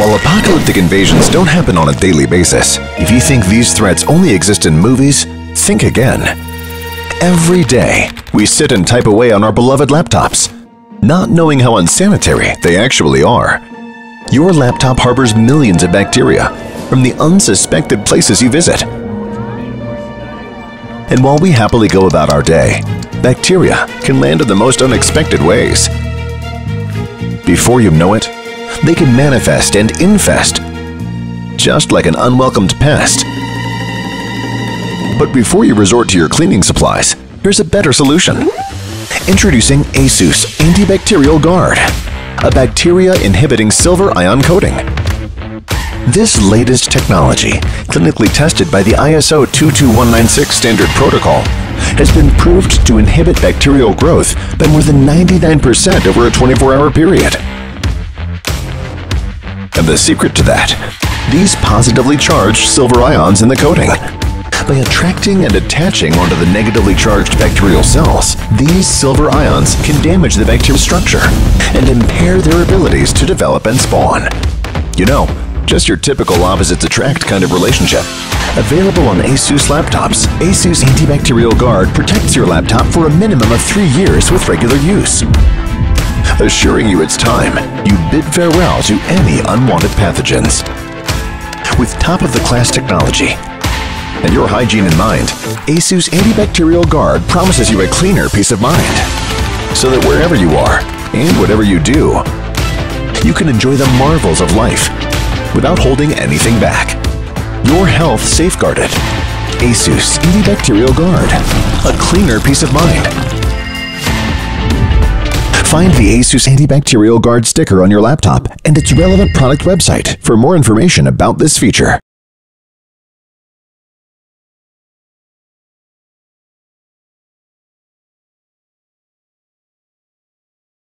While apocalyptic invasions don't happen on a daily basis, if you think these threats only exist in movies, think again. Every day, we sit and type away on our beloved laptops, not knowing how unsanitary they actually are. Your laptop harbors millions of bacteria from the unsuspected places you visit. And while we happily go about our day, bacteria can land in the most unexpected ways. Before you know it, they can manifest and infest, just like an unwelcomed pest. But before you resort to your cleaning supplies, here's a better solution. Introducing ASUS Antibacterial Guard, a bacteria-inhibiting silver ion coating. This latest technology, clinically tested by the ISO 22196 standard protocol, has been proved to inhibit bacterial growth by more than 99% over a 24-hour period. And the secret to that? These positively charged silver ions in the coating. By attracting and attaching onto the negatively charged bacterial cells, these silver ions can damage the bacterial structure and impair their abilities to develop and spawn. You know, just your typical opposites attract kind of relationship. Available on ASUS laptops, ASUS Antibacterial Guard protects your laptop for a minimum of 3 years with regular use. Assuring you it's time, you bid farewell to any unwanted pathogens. With top-of-the-class technology and your hygiene in mind, ASUS Antibacterial Guard promises you a cleaner peace of mind, so that wherever you are and whatever you do, you can enjoy the marvels of life without holding anything back. Your health safeguarded. ASUS Antibacterial Guard, a cleaner peace of mind. Find the ASUS Antibacterial Guard sticker on your laptop and its relevant product website for more information about this feature.